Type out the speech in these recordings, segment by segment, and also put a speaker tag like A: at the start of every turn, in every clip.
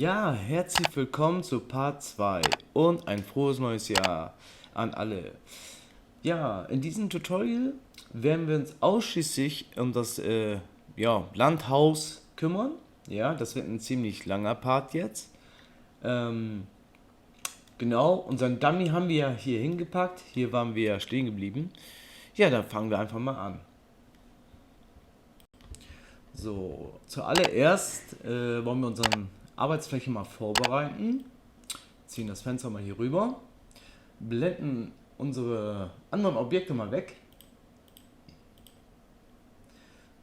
A: Ja, herzlich willkommen zu Part 2 und ein frohes neues Jahr an alle. Ja, in diesem Tutorial werden wir uns ausschließlich um das Landhaus kümmern. Ja, das wird ein ziemlich langer Part jetzt. Ähm, genau, unseren Dummy haben wir ja hier hingepackt. Hier waren wir ja stehen geblieben. Ja, dann fangen wir einfach mal an. So, zuallererst wollen wir unsere Arbeitsfläche mal vorbereiten. Ziehen das Fenster mal hier rüber. Blenden unsere anderen Objekte mal weg.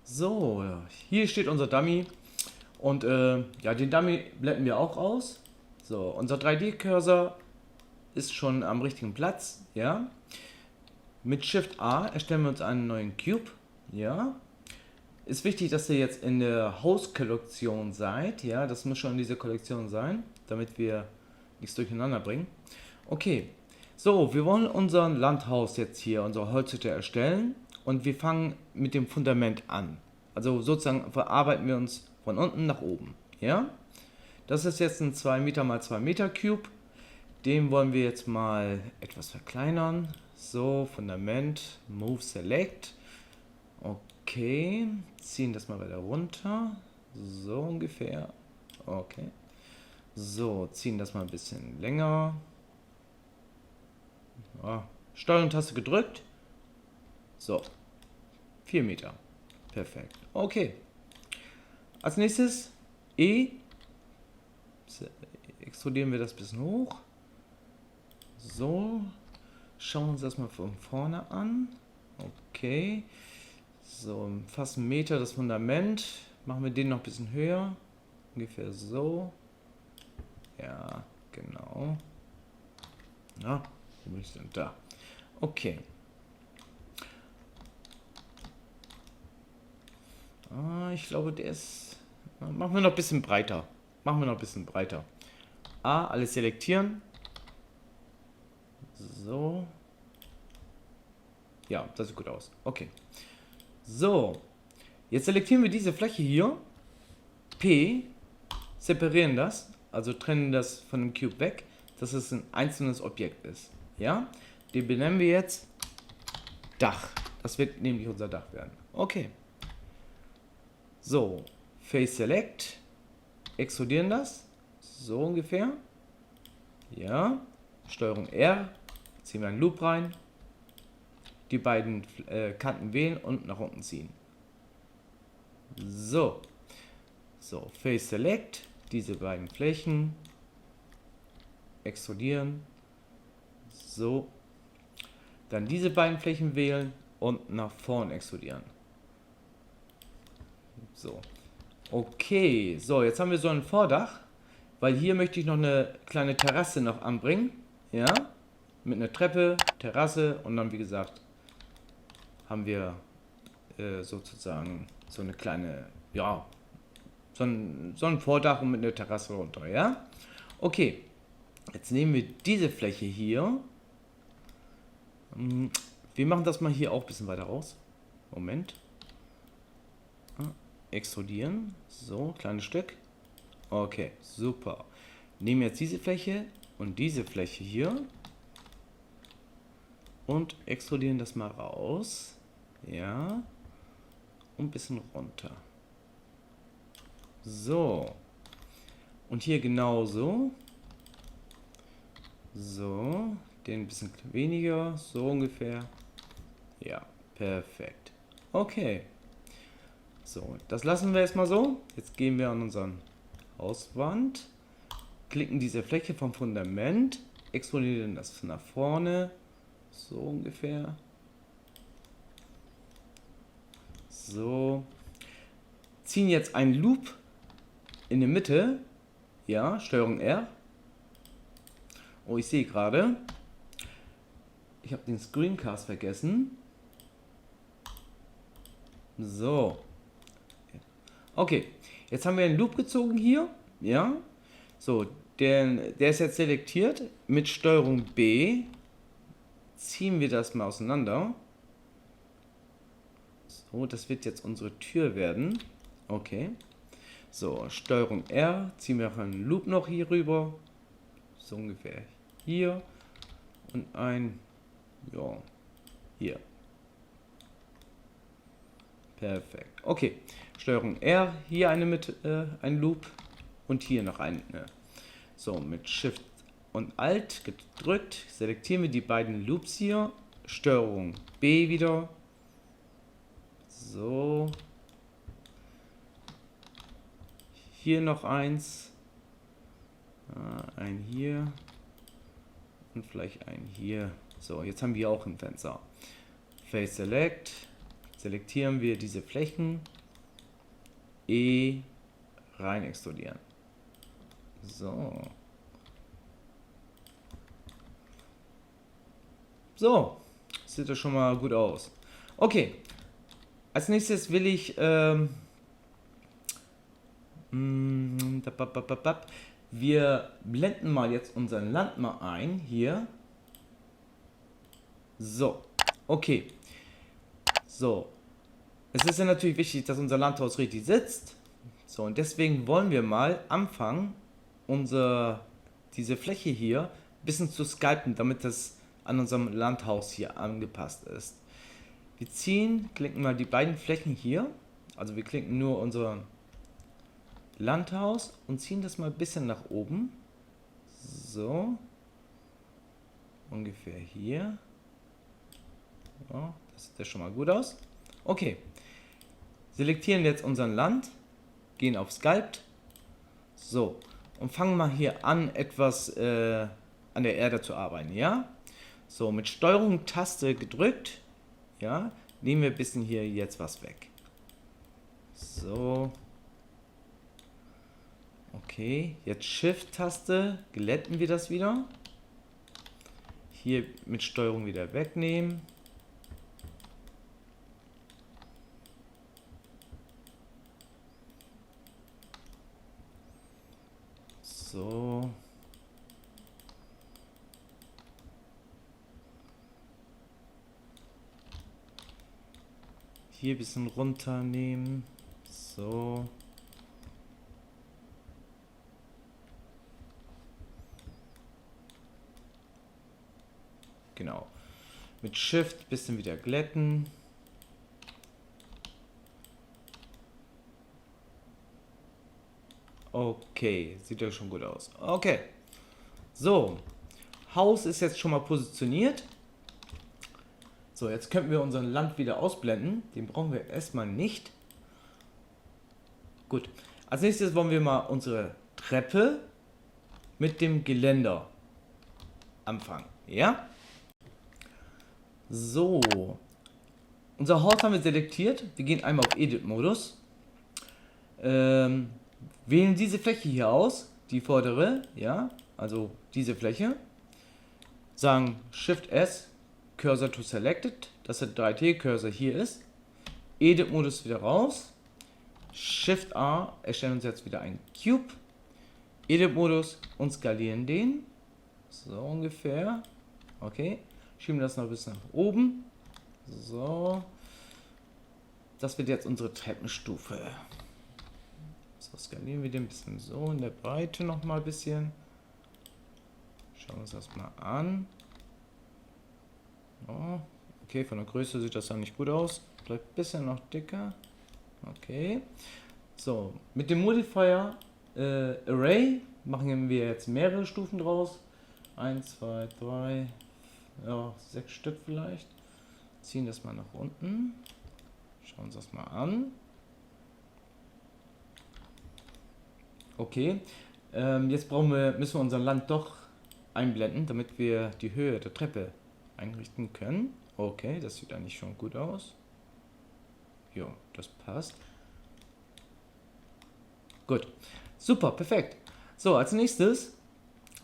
A: So, hier steht unser Dummy. Und den Dummy blenden wir auch aus. So, unser 3D-Cursor ist schon am richtigen Platz. Ja. Mit Shift A erstellen wir uns einen neuen Cube. Ja. Ist wichtig, dass ihr jetzt in der Host-Kollektion seid. Ja, das muss schon in dieser Kollektion sein, damit wir nichts durcheinander bringen. Okay, so, wir wollen unser Landhaus jetzt hier, unsere Holzhütte erstellen und wir fangen mit dem Fundament an. Also sozusagen verarbeiten wir uns von unten nach oben. Ja, das ist jetzt ein 2 Meter mal 2 Meter Cube. Den wollen wir jetzt mal etwas verkleinern. So, Fundament, Move Select. Okay, ziehen das mal weiter runter. So ungefähr. Okay. So, ziehen das mal ein bisschen länger. Ja, Steuerung-Taste gedrückt. So, 4 Meter. Perfekt. Okay. Als nächstes E. Extrudieren wir das ein bisschen hoch. So. Schauen wir uns das mal von vorne an. Okay. So, fast 1 Meter das Fundament. Machen wir den noch ein bisschen höher. Ungefähr so. Ja, genau. Na, wo bin ich denn da? Okay. Ich glaube, der ist... Machen wir noch ein bisschen breiter. Machen wir noch ein bisschen breiter. A, alles selektieren. So. Ja, das sieht gut aus. Okay. So. Jetzt selektieren wir diese Fläche hier. P. Separieren das. Also trennen das von dem Cube weg, dass es ein einzelnes Objekt ist. Ja? Den benennen wir jetzt Dach. Das wird nämlich unser Dach werden. Okay. So. Face Select. Extrudieren das. So ungefähr. Ja. Steuerung R. Ziehen wir einen Loop rein. Die beiden Kanten wählen und nach unten ziehen. So. So. Face Select. Diese beiden Flächen extrudieren. So. Dann diese beiden Flächen wählen und nach vorn extrudieren. So. Okay. So, jetzt haben wir so ein Vordach, weil hier möchte ich noch eine kleine Terrasse noch anbringen. Ja. Mit einer Treppe, Terrasse und dann, wie gesagt, haben wir sozusagen so eine kleine, ja, so ein Vordach und mit einer Terrasse runter, ja? Okay, jetzt nehmen wir diese Fläche hier. Wir machen das mal hier auch ein bisschen weiter raus. Moment. Extrudieren. So, kleines Stück. Okay, super. Nehmen jetzt diese Fläche und diese Fläche hier. Und extrudieren das mal raus. Ja. Und ein bisschen runter. So. Und hier genauso. So. Den ein bisschen weniger. So ungefähr. Ja, perfekt. Okay. So, das lassen wir erstmal so. Jetzt gehen wir an unseren Hauswand. Klicken diese Fläche vom Fundament. Extrudieren das nach vorne. So ungefähr. So. Ziehen jetzt einen Loop in der Mitte. Ja, Steuerung R. Oh, ich sehe gerade, ich habe den Screencast vergessen. So. Okay, jetzt haben wir einen Loop gezogen hier. Ja. So, der ist jetzt selektiert. Mit Steuerung B ziehen wir das mal auseinander. So, das wird jetzt unsere Tür werden. Okay. So, Steuerung R, ziehen wir einen Loop noch hier rüber. So ungefähr hier. Und ein, ja, hier. Perfekt. Okay, Steuerung R, hier ein Loop und hier noch eine. So, mit Shift und Alt gedrückt, selektieren wir die beiden Loops hier. Steuerung B wieder. So. Hier noch eins. Ein hier. Und vielleicht ein hier. So, jetzt haben wir auch ein Fenster. Face Select. Selektieren wir diese Flächen. E rein extrudieren. So. So. Sieht das schon mal gut aus. Okay. Als nächstes will ich wir blenden mal jetzt unser Land mal ein hier. So. Okay. So. Es ist ja natürlich wichtig, dass unser Landhaus richtig sitzt. So, und deswegen wollen wir mal anfangen, diese Fläche hier ein bisschen zu sculpten, damit das an unserem Landhaus hier angepasst ist. Wir klicken mal die beiden Flächen hier, also wir klicken nur unser Landhaus und ziehen das mal ein bisschen nach oben. So. Ungefähr hier. So, das sieht ja schon mal gut aus. Okay. Selektieren jetzt unser Land, gehen auf Sculpt. So. Und fangen mal hier an, etwas an der Erde zu arbeiten, ja? So, mit Steuerung Taste gedrückt, ja, nehmen wir ein bisschen hier jetzt was weg. So. Okay, jetzt Shift-Taste, glätten wir das wieder. Hier mit Steuerung wieder wegnehmen. So. Hier ein bisschen runternehmen. So. Genau. Mit Shift ein bisschen wieder glätten. Okay, sieht ja schon gut aus. Okay. So. Haus ist jetzt schon mal positioniert. So, jetzt könnten wir unser Land wieder ausblenden. Den brauchen wir erstmal nicht. Gut. Als nächstes wollen wir mal unsere Treppe mit dem Geländer anfangen. Ja? So. Unser Haus haben wir selektiert. Wir gehen einmal auf Edit-Modus. Wählen diese Fläche hier aus. Die vordere. Ja? Also diese Fläche. Sagen Shift S. Cursor to Selected, dass der 3D-Cursor hier ist. Edit-Modus wieder raus. Shift A, erstellen uns jetzt wieder einen Cube. Edit-Modus und skalieren den. So ungefähr. Okay. Schieben das noch bis nach oben. So. Das wird jetzt unsere Treppenstufe. So, skalieren wir den ein bisschen so in der Breite noch mal ein bisschen. Schauen wir uns das mal an. Oh, okay, von der Größe sieht das dann nicht gut aus. Bleibt ein bisschen noch dicker. Okay. So, mit dem Modifier Array machen wir jetzt mehrere Stufen draus. 1, 2, 3, ja, 6 Stück vielleicht. Ziehen das mal nach unten. Schauen uns das mal an. Okay. Jetzt müssen wir unser Land doch einblenden, damit wir die Höhe der Treppe einrichten können. Okay, das sieht eigentlich schon gut aus. Ja, das passt. Gut. Super, perfekt. So, als nächstes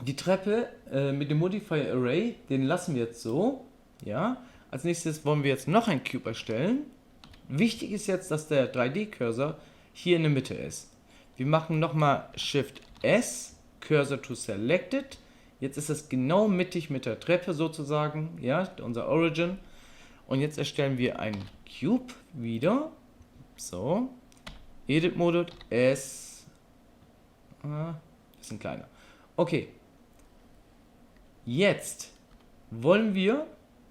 A: die Treppe mit dem Modifier Array, den lassen wir jetzt so. Ja. Als nächstes wollen wir jetzt noch ein Cube erstellen. Wichtig ist jetzt, dass der 3D-Cursor hier in der Mitte ist. Wir machen nochmal Shift S, Cursor to Selected. Jetzt ist es genau mittig mit der Treppe sozusagen, ja, unser Origin. Und jetzt erstellen wir einen Cube wieder. So. Edit Mode S, Bisschen kleiner. Okay. Jetzt wollen wir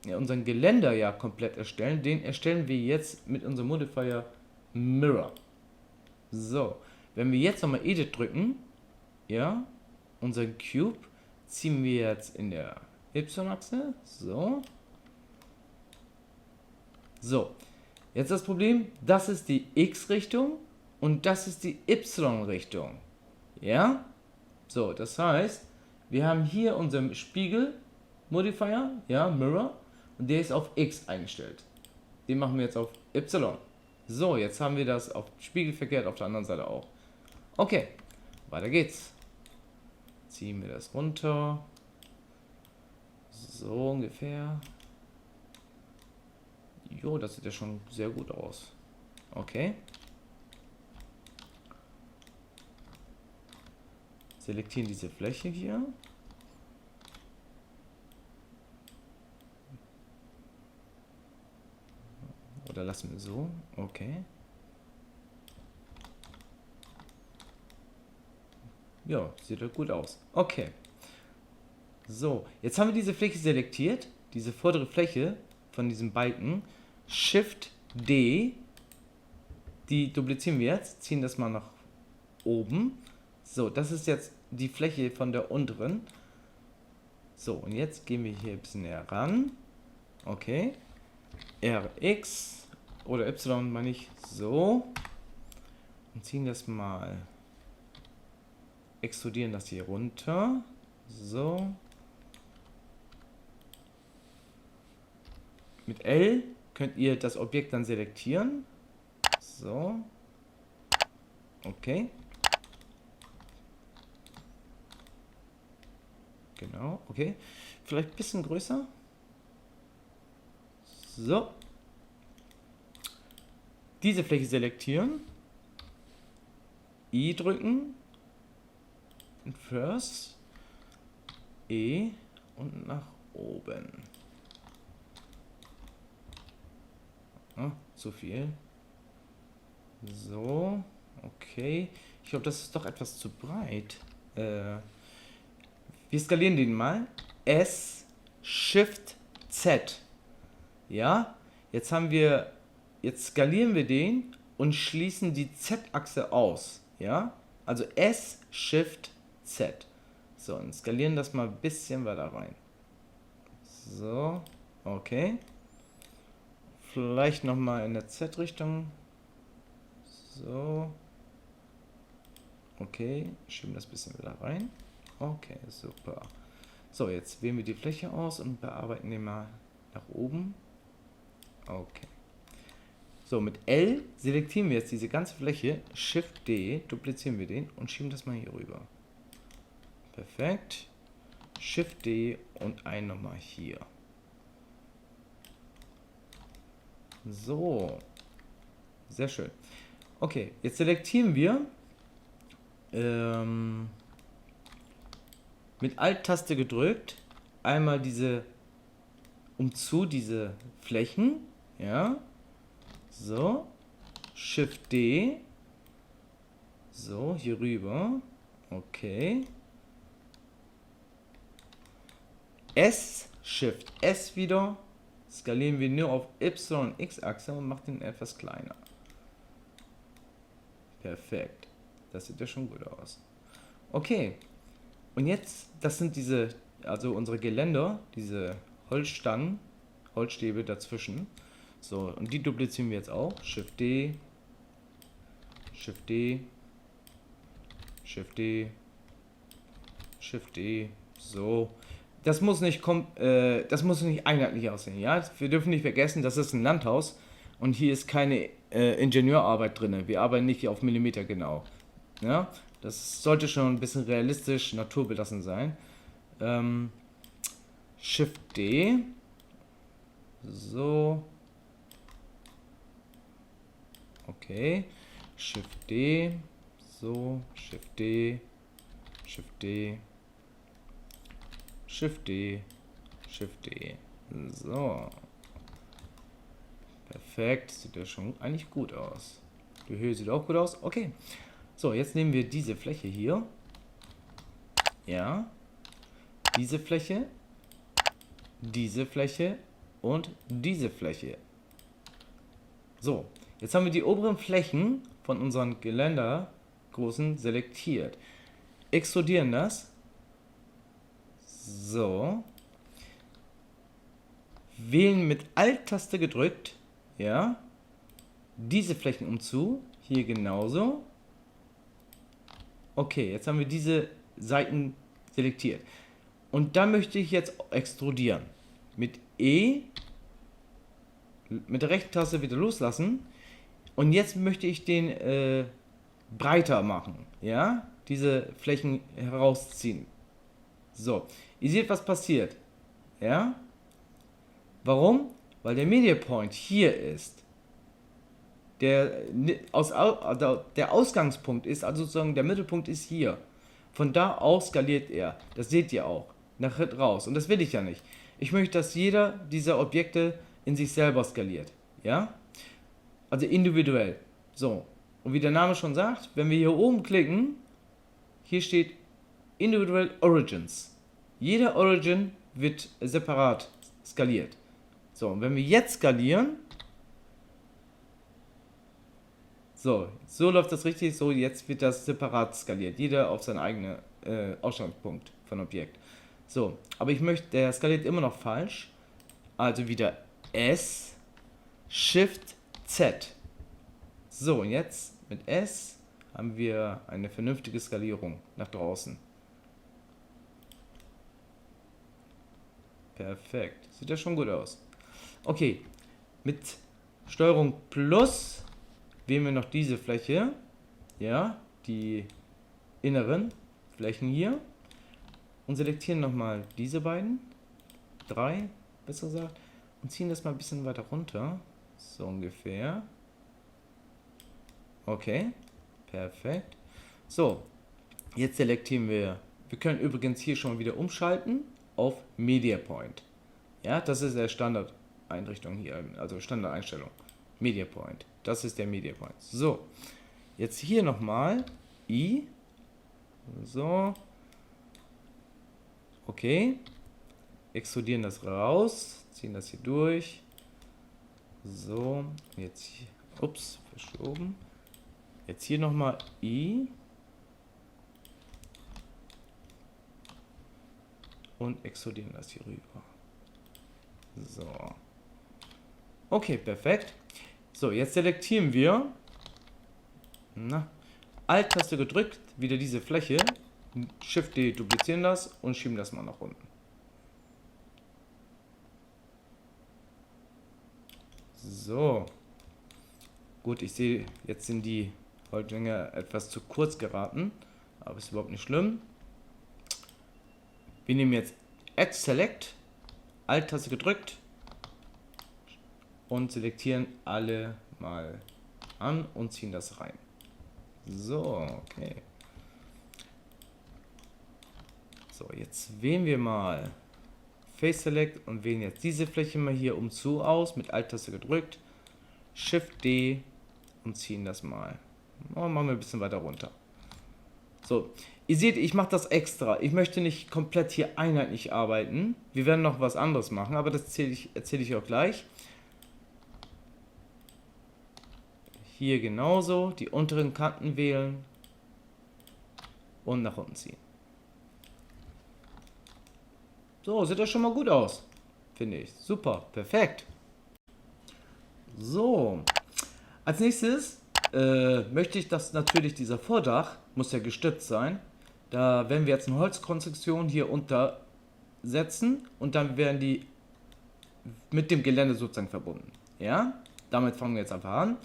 A: unseren Geländer ja komplett erstellen. Den erstellen wir jetzt mit unserem Modifier Mirror. So. Wenn wir jetzt nochmal Edit drücken, ja, unseren Cube ziehen wir jetzt in der Y-Achse. So. So. Jetzt das Problem, das ist die X-Richtung und das ist die Y-Richtung. Ja? So, das heißt, wir haben hier unseren Spiegel-Modifier, ja, Mirror, und der ist auf X eingestellt. Den machen wir jetzt auf Y. So, jetzt haben wir das auf Spiegel verkehrt, auf der anderen Seite auch. Okay, weiter geht's. Ziehen wir das runter. So ungefähr. Jo, das sieht ja schon sehr gut aus. Okay. Selektieren diese Fläche hier. Oder lassen wir so. Okay. Ja, sieht doch gut aus. Okay. So, jetzt haben wir diese Fläche selektiert. Diese vordere Fläche von diesem Balken. Shift D. Die duplizieren wir jetzt. Ziehen das mal nach oben. So, das ist jetzt die Fläche von der unteren. So, und jetzt gehen wir hier ein bisschen näher ran. Okay. RX oder Y meine ich so. Und ziehen das mal. Extrudieren das hier runter. So. Mit L könnt ihr das Objekt dann selektieren. So. Okay. Genau, okay. Vielleicht ein bisschen größer. So. Diese Fläche selektieren. I drücken. First. E und nach oben. Zu viel. So. Okay. Ich glaube, das ist doch etwas zu breit. Wir skalieren den mal. S, Shift, Z. Ja. Jetzt skalieren wir den und schließen die Z-Achse aus. Ja. Also S, Shift, Z. So, und skalieren das mal ein bisschen weiter rein. So. Okay. Vielleicht nochmal in der Z-Richtung. So. Okay. Schieben das ein bisschen wieder rein. Okay, super. So, jetzt wählen wir die Fläche aus und bearbeiten den mal nach oben. Okay. So, mit L selektieren wir jetzt diese ganze Fläche. Shift D, duplizieren wir den und schieben das mal hier rüber. Perfekt. Shift D und ein nochmal hier. So. Sehr schön. Okay, jetzt selektieren wir mit Alt-Taste gedrückt einmal diese Flächen, ja, so, Shift D, so, hier rüber, okay, S, Shift S wieder, skalieren wir nur auf Y- und X-Achse und machen den etwas kleiner. Perfekt, das sieht ja schon gut aus. Okay. Und jetzt, das sind also unsere Geländer, diese Holzstangen, Holzstäbe dazwischen. So, und die duplizieren wir jetzt auch. Shift D, Shift D, Shift D, Shift D, so. Das muss nicht einheitlich aussehen, ja. Wir dürfen nicht vergessen, das ist ein Landhaus und hier ist keine Ingenieurarbeit drin. Wir arbeiten nicht auf Millimeter genau. Ja. Das sollte schon ein bisschen realistisch, naturbelassen sein. Shift D. So. Okay. Shift D. So. Shift D. Shift D. Shift D. Shift D. So. Perfekt. Sieht ja schon eigentlich gut aus. Die Höhe sieht auch gut aus. Okay. So, jetzt nehmen wir diese Fläche hier Ja, diese Fläche und diese Fläche. So, jetzt haben wir die oberen Flächen von unseren Geländergroßen selektiert. Extrudieren das. So. Wählen mit Alt-Taste gedrückt. Ja. Diese Flächen umzu. Hier genauso. Okay, jetzt haben wir diese Seiten selektiert. Und da möchte ich jetzt extrudieren. Mit E, mit der rechten Taste wieder loslassen. Und jetzt möchte ich den breiter machen. Ja, diese Flächen herausziehen. So, ihr seht, was passiert. Ja, warum? Weil der Media Point hier ist. Der Ausgangspunkt ist, also sozusagen der Mittelpunkt ist hier. Von da aus skaliert er. Das seht ihr auch. Nach raus. Und das will ich ja nicht. Ich möchte, dass jeder dieser Objekte in sich selber skaliert. Ja? Also individuell. So. Und wie der Name schon sagt, wenn wir hier oben klicken, hier steht Individual Origins. Jeder Origin wird separat skaliert. So, und wenn wir jetzt skalieren, so läuft das richtig, so jetzt wird das separat skaliert. Jeder auf seinen eigenen Ausgangspunkt von Objekt. So, aber ich möchte, der skaliert immer noch falsch. Also wieder S, Shift, Z. So, und jetzt mit S haben wir eine vernünftige Skalierung nach draußen. Perfekt. Sieht ja schon gut aus. Okay, mit Steuerung Plus wählen wir noch diese Fläche. Ja, die inneren Flächen hier. Und selektieren nochmal diese beiden. 3, besser gesagt. Und ziehen das mal ein bisschen weiter runter. So ungefähr. Okay, perfekt. So, jetzt selektieren wir. Wir können übrigens hier schon mal wieder umschalten auf Media Point. Ja, das ist der Standardeinrichtung hier, also Standardeinstellung. Media Point. Das ist der Media Point. So, jetzt hier nochmal I. So. Okay. Extrudieren das raus. Ziehen das hier durch. So. Jetzt hier. Ups, verschoben. Jetzt hier nochmal I. Und extrudieren das hier rüber. So. Okay, perfekt. So, jetzt selektieren wir. Alt-Taste gedrückt, wieder diese Fläche. Shift D, duplizieren das und schieben das mal nach unten. So. Gut, ich sehe, jetzt sind die Häuptlinge etwas zu kurz geraten. Aber ist überhaupt nicht schlimm. Wir nehmen jetzt Add Select. Alt-Taste gedrückt. Und selektieren alle mal an und ziehen das rein. So, okay. So, jetzt wählen wir mal Face Select und wählen jetzt diese Fläche mal hier umzu aus, mit Alt-Taste gedrückt, Shift D und ziehen das mal. Machen wir ein bisschen weiter runter. So, ihr seht, ich mache das extra. Ich möchte nicht komplett hier einheitlich arbeiten. Wir werden noch was anderes machen, aber das erzähle ich auch gleich. Hier genauso, die unteren Kanten wählen und nach unten ziehen. So, sieht das schon mal gut aus, finde ich. Super, perfekt. So, als nächstes möchte ich, dass natürlich dieser Vordach muss ja gestützt sein. Da werden wir jetzt eine Holzkonstruktion hier untersetzen und dann werden die mit dem Gelände sozusagen verbunden. Ja, damit fangen wir jetzt einfach an.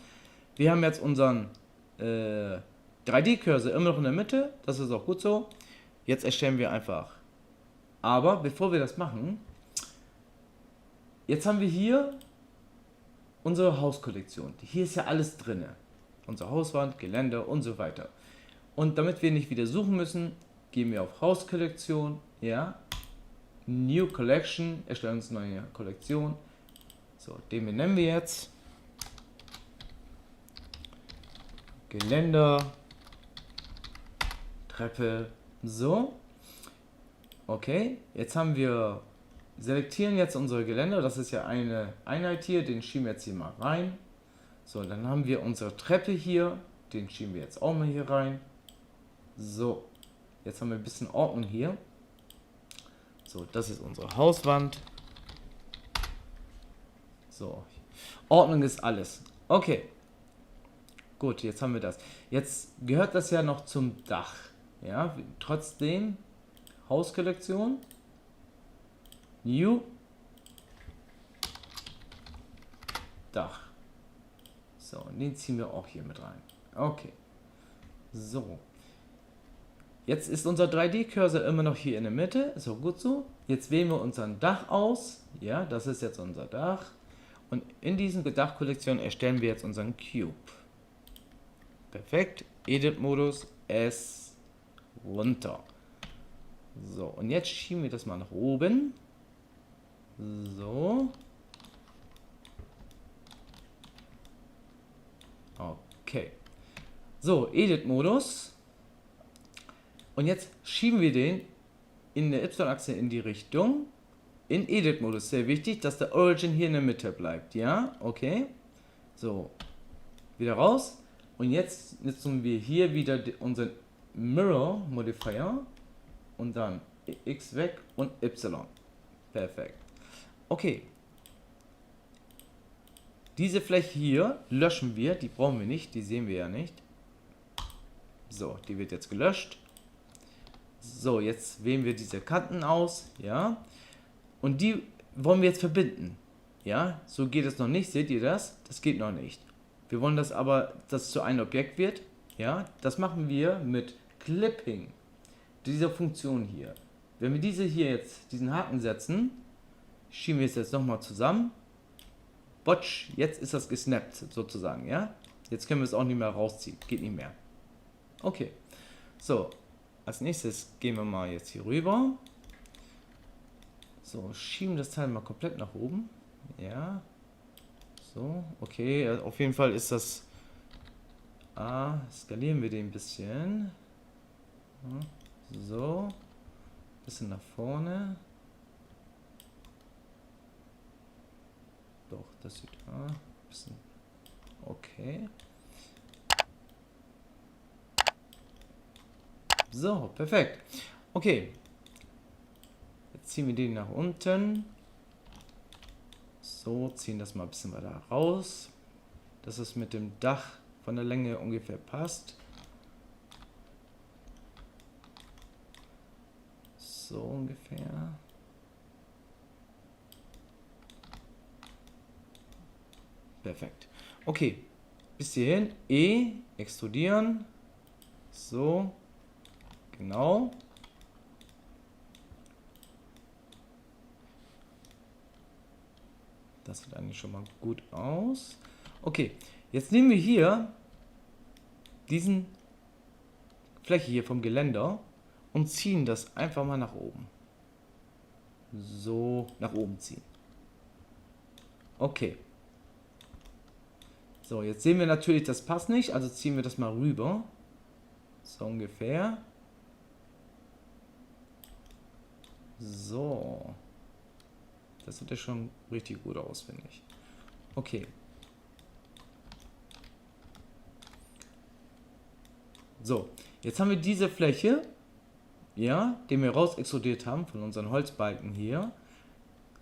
A: Wir haben jetzt unseren 3D-Cursor immer noch in der Mitte, das ist auch gut so. Jetzt erstellen wir einfach. Aber bevor wir das machen, jetzt haben wir hier unsere Hauskollektion. Hier ist ja alles drin. Unsere Hauswand, Gelände und so weiter. Und damit wir nicht wieder suchen müssen, gehen wir auf Hauskollektion, ja, New Collection, erstellen uns eine neue Kollektion. So, den benennen wir jetzt Geländer, Treppe, so. Okay, jetzt haben wir, selektieren jetzt unsere Geländer, das ist ja eine Einheit hier, den schieben wir jetzt hier mal rein. So, dann haben wir unsere Treppe hier, den schieben wir jetzt auch mal hier rein. So, jetzt haben wir ein bisschen Ordnung hier. So, das ist unsere Hauswand. So, Ordnung ist alles. Okay, gut, jetzt haben wir das. Jetzt gehört das ja noch zum Dach. Ja, trotzdem Hauskollektion. New. Dach. So, und den ziehen wir auch hier mit rein. Okay. So. Jetzt ist unser 3D-Cursor immer noch hier in der Mitte. Ist auch gut so. Jetzt wählen wir unseren Dach aus. Ja, das ist jetzt unser Dach. Und in diesen Dachkollektion erstellen wir jetzt unseren Cube. Perfekt. Edit-Modus. S runter. So, und jetzt schieben wir das mal nach oben. So. Okay. So, Edit-Modus. Und jetzt schieben wir den in der Y-Achse in die Richtung. In Edit-Modus. Sehr wichtig, dass der Origin hier in der Mitte bleibt. Ja, okay. So. Wieder raus. Und jetzt nutzen wir hier wieder unseren Mirror Modifier. Und dann X weg und Y. Perfekt. Okay. Diese Fläche hier löschen wir. Die brauchen wir nicht. Die sehen wir ja nicht. So, die wird jetzt gelöscht. So, jetzt wählen wir diese Kanten aus. Ja. Und die wollen wir jetzt verbinden. Ja, so geht es noch nicht. Seht ihr das? Das geht noch nicht. Wir wollen das aber, dass es zu einem Objekt wird. Ja, das machen wir mit Clipping. Dieser Funktion hier. Wenn wir diese hier jetzt, diesen Haken setzen, schieben wir es jetzt nochmal zusammen. Watch, jetzt ist das gesnappt sozusagen. Ja, jetzt können wir es auch nicht mehr rausziehen. Geht nicht mehr. Okay. So, als nächstes gehen wir mal jetzt hier rüber. So, schieben das Teil mal komplett nach oben. Ja. So, okay. Auf jeden Fall ist das... skalieren wir den ein bisschen. So. Bisschen nach vorne. Doch, das sieht... bisschen... Okay. So, perfekt. Okay. Jetzt ziehen wir den nach unten. So, ziehen das mal ein bisschen weiter raus, dass es mit dem Dach von der Länge ungefähr passt. So ungefähr. Perfekt. Okay, bis hierhin. E, extrudieren. So, genau. Das sieht eigentlich schon mal gut aus. Okay, jetzt nehmen wir hier diesen Fläche hier vom Geländer und ziehen das einfach mal nach oben. So, nach oben ziehen. Okay. So, jetzt sehen wir natürlich, das passt nicht, also ziehen wir das mal rüber. So ungefähr. So. Das sieht ja schon richtig gut aus, finde ich. Okay. So, jetzt haben wir diese Fläche, ja, die wir raus extrudiert haben von unseren Holzbalken hier.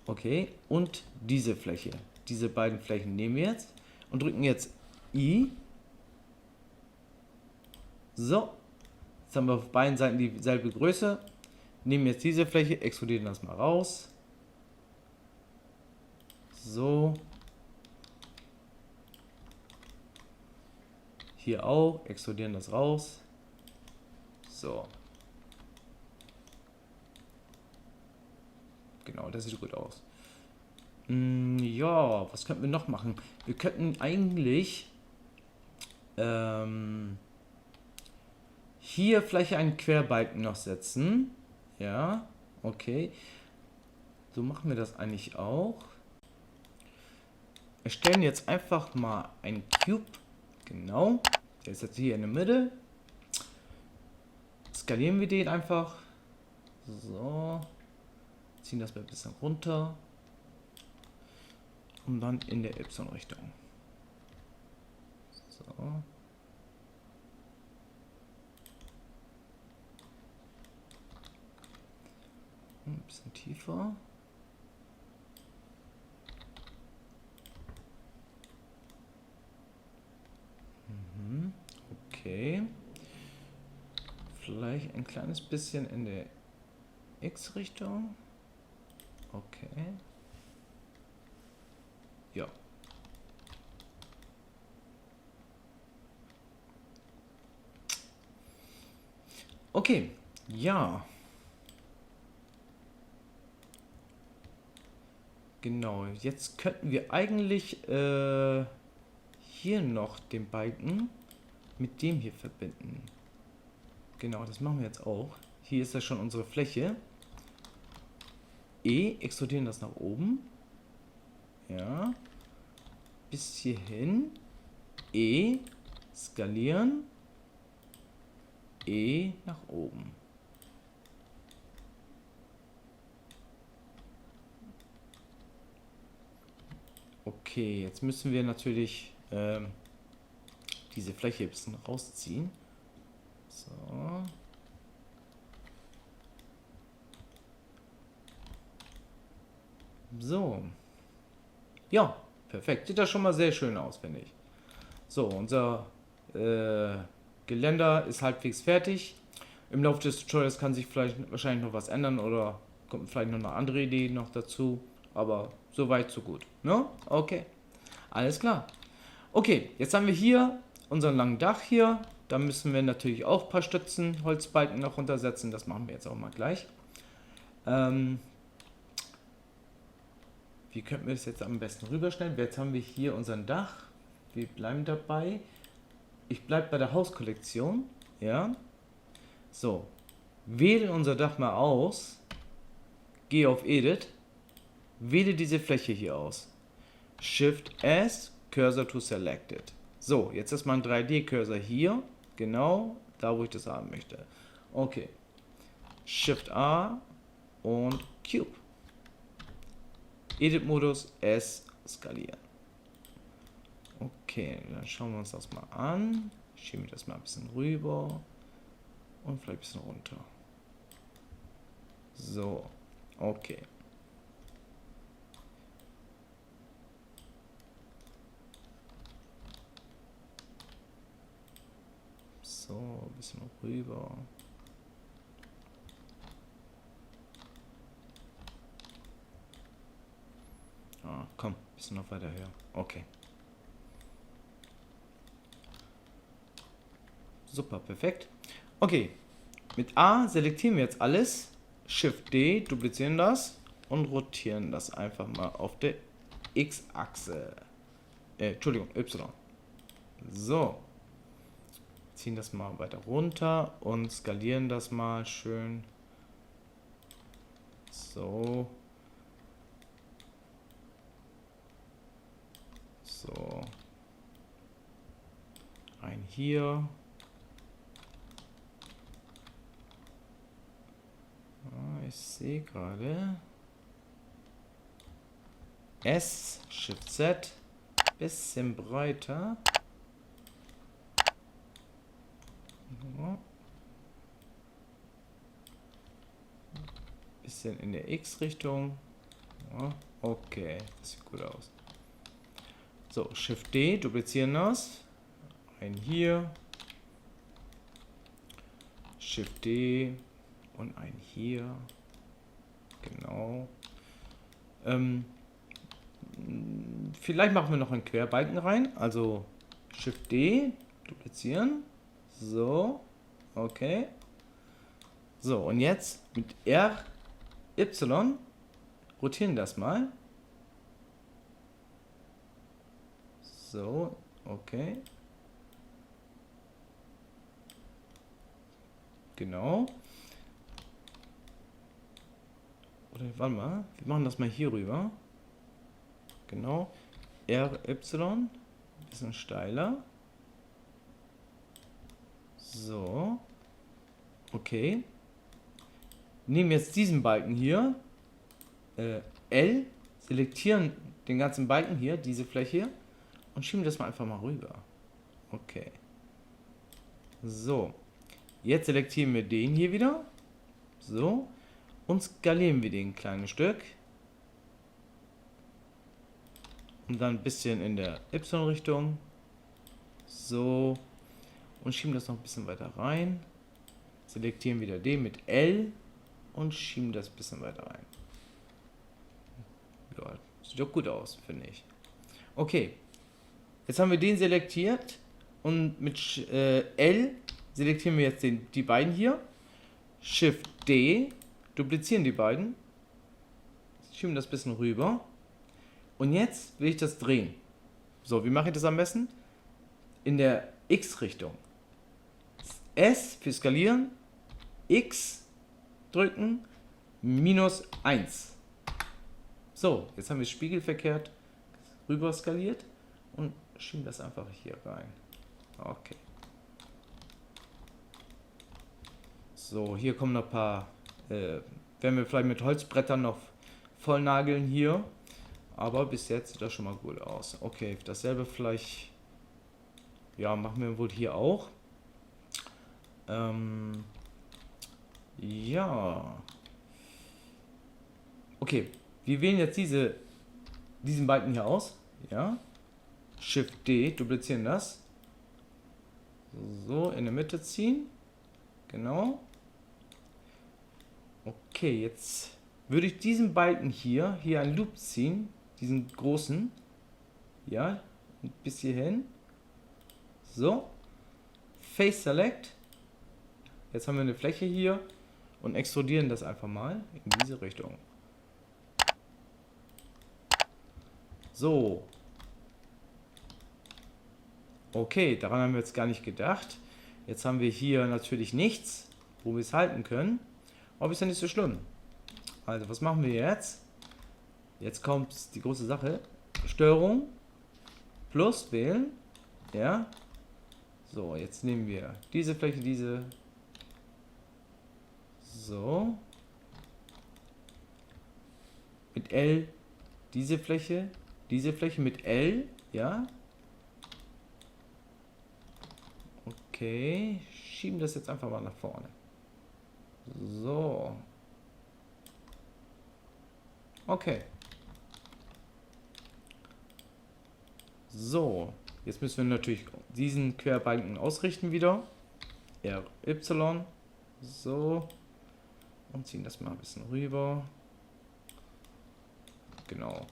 A: Okay, und diese Fläche. Diese beiden Flächen nehmen wir jetzt und drücken jetzt I. So, jetzt haben wir auf beiden Seiten dieselbe Größe. Nehmen jetzt diese Fläche, extrudieren das mal raus. So. Hier auch, extrudieren das raus. So. Genau, das sieht gut aus. Ja, was könnten wir noch machen? Wir könnten eigentlich hier vielleicht einen Querbalken noch setzen. Ja, okay. So machen wir das eigentlich auch. Erstellen jetzt einfach mal einen Cube. Genau. Der ist jetzt hier in der Mitte. Skalieren wir den einfach. So. Ziehen das mal ein bisschen runter. Und dann in der Y-Richtung. So. Ein bisschen tiefer. Okay. Vielleicht ein kleines bisschen in der X-Richtung. Okay. Ja. Okay. Ja. Genau. Jetzt könnten wir eigentlich hier noch den Balken mit dem hier verbinden. Genau, das machen wir jetzt auch. Hier ist ja schon unsere Fläche. Extrudieren das nach oben. Ja. Bis hierhin. Skalieren. Nach oben. Okay, jetzt müssen wir natürlich diese Fläche ein bisschen rausziehen. So. So. Ja, perfekt. Sieht das schon mal sehr schön aus, finde ich. So, unser Geländer ist halbwegs fertig. Im Laufe des Tutorials kann sich vielleicht wahrscheinlich noch was ändern oder kommt vielleicht noch eine andere Idee noch dazu. Aber so weit, so gut. Ne? Okay. Alles klar. Okay, jetzt haben wir hier unseren langen Dach hier. Da müssen wir natürlich auch ein paar Stützen, Holzbalken noch runtersetzen. Das machen wir jetzt auch mal gleich. Wie könnten wir das jetzt am besten rüberstellen? Jetzt haben wir hier unseren Dach. Wir bleiben dabei. Ich bleibe bei der Hauskollektion. Ja. So. Wähle unser Dach mal aus. Gehe auf Edit. Wähle diese Fläche hier aus. Shift S, Cursor to Selected. So, jetzt ist mein 3D-Cursor hier. Genau, da wo ich das haben möchte. Okay. Shift A und Cube. Edit-Modus S, skalieren. Okay, dann schauen wir uns das mal an. Schieben wir das mal ein bisschen rüber und vielleicht ein bisschen runter. So, okay. So, ein bisschen rüber. Ah, komm, ein bisschen noch weiter höher. Okay. Super, perfekt. Okay, mit A selektieren wir jetzt alles. Shift D, duplizieren das und rotieren das einfach mal auf der X-Achse. Entschuldigung, Y. So. Ziehen das mal weiter runter und skalieren das mal schön. So. So. Ein hier. Ich sehe gerade. S, Shift Z. Bisschen breiter. Bisschen in der X-Richtung. Okay, das sieht gut aus. So, Shift D, duplizieren das. Ein hier. Shift D und ein hier. Genau. Vielleicht machen wir noch einen Querbalken rein. Also Shift D, duplizieren. So, okay. So, und jetzt mit R, Y, rotieren das mal. So, okay. Genau. Oder warte mal, wir machen das mal hier rüber. Genau. RY, bisschen steiler. So. Okay. nehmen jetzt diesen Balken hier, L, selektieren den ganzen Balken hier, diese Fläche hier, und schieben das mal einfach mal rüber. Okay. So. Jetzt selektieren wir den hier wieder. So. Und skalieren wir den ein kleines Stück. Und dann ein bisschen in der Y-Richtung. So. Und schieben das noch ein bisschen weiter rein. Selektieren wieder den mit L. Und schieben das ein bisschen weiter rein. Ja, sieht doch gut aus, finde ich. Okay. Jetzt haben wir den selektiert. Und mit L selektieren wir jetzt die beiden hier. Shift D. Duplizieren die beiden. Schieben das ein bisschen rüber. Und jetzt will ich das drehen. So, wie mache ich das am besten? In der X-Richtung. S für skalieren. X drücken. -1. So, jetzt haben wir spiegelverkehrt rüber skaliert. Und schieben das einfach hier rein. Okay. So, hier kommen noch ein paar, werden wir vielleicht mit Holzbrettern noch voll nageln hier. Aber bis jetzt sieht das schon mal gut aus. Okay, dasselbe vielleicht, ja, machen wir wohl hier auch. Ja. Okay, wir wählen jetzt diesen Balken hier aus. Ja. Shift D, duplizieren das. So, in der Mitte ziehen. Genau. Okay, jetzt würde ich diesen Balken hier einen Loop ziehen. Diesen großen. Ja, bis hierhin. So. Face Select. Jetzt haben wir eine Fläche hier und extrudieren das einfach mal in diese Richtung. So. Okay, daran haben wir jetzt gar nicht gedacht. Jetzt haben wir hier natürlich nichts, wo wir es halten können. Aber ist ja nicht so schlimm. Also, was machen wir jetzt? Jetzt kommt die große Sache. Steuerung plus wählen. Ja. So, jetzt nehmen wir diese Fläche, diese. So. Mit L diese Fläche mit L. Ja. Okay, schieben das jetzt einfach mal nach vorne. So. Okay. So, jetzt müssen wir natürlich diesen Querbalken ausrichten wieder. RY. So. Und ziehen das mal ein bisschen rüber. Genau.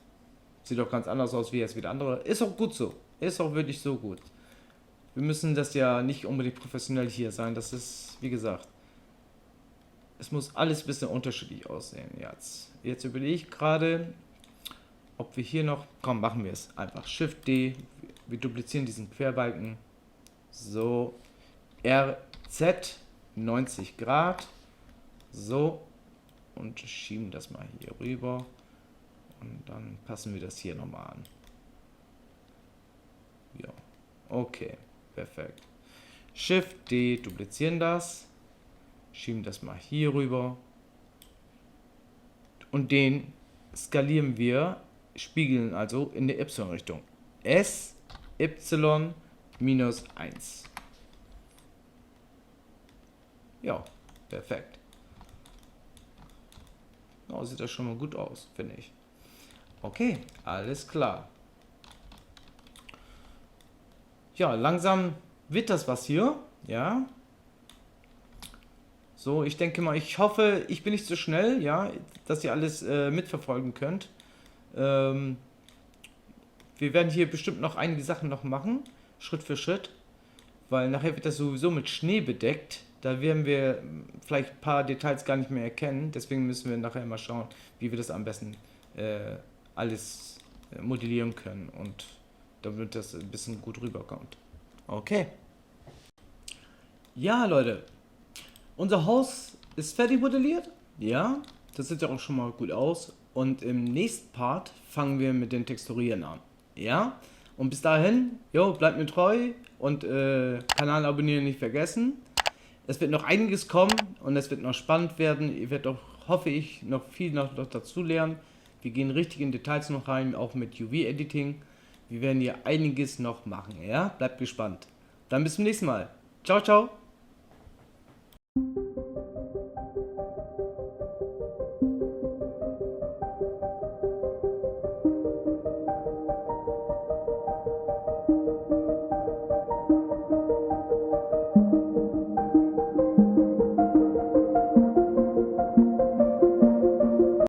A: Sieht doch ganz anders aus wie jetzt wieder andere. Ist auch gut so. Ist auch wirklich so gut. Wir müssen das ja nicht unbedingt professionell hier sein. Das ist, wie gesagt, es muss alles ein bisschen unterschiedlich aussehen. Jetzt überlege ich gerade, ob wir hier noch, komm, machen wir es einfach. Shift D, wir duplizieren diesen Querbalken. So, RZ 90 Grad. So, und schieben das mal hier rüber. Und dann passen wir das hier nochmal an. Ja, okay. Perfekt. Shift D, duplizieren das. Schieben das mal hier rüber. Und den skalieren wir, spiegeln also in der Y-Richtung. S, Y, -1. Ja, perfekt. Oh, sieht das schon mal gut aus, finde ich. Okay, alles klar. Ja, langsam wird das was hier. Ja. So, ich denke mal, ich hoffe, ich bin nicht so schnell, ja, dass ihr alles mitverfolgen könnt. Wir werden hier bestimmt noch einige Sachen noch machen, Schritt für Schritt, weil nachher wird das sowieso mit Schnee bedeckt. Da werden wir vielleicht ein paar Details gar nicht mehr erkennen. Deswegen müssen wir nachher mal schauen, wie wir das am besten alles modellieren können und damit das ein bisschen gut rüberkommt. Okay. Ja, Leute. Unser Haus ist fertig modelliert. Ja, das sieht ja auch schon mal gut aus. Und im nächsten Part fangen wir mit den Texturieren an. Ja, und bis dahin, jo, bleibt mir treu und Kanal abonnieren nicht vergessen. Es wird noch einiges kommen und es wird noch spannend werden. Ihr werdet auch hoffe ich, noch viel noch dazu lernen. Wir gehen richtig in Details noch rein, auch mit UV-Editing. Wir werden hier einiges noch machen, ja? Bleibt gespannt. Dann bis zum nächsten Mal. Ciao, ciao.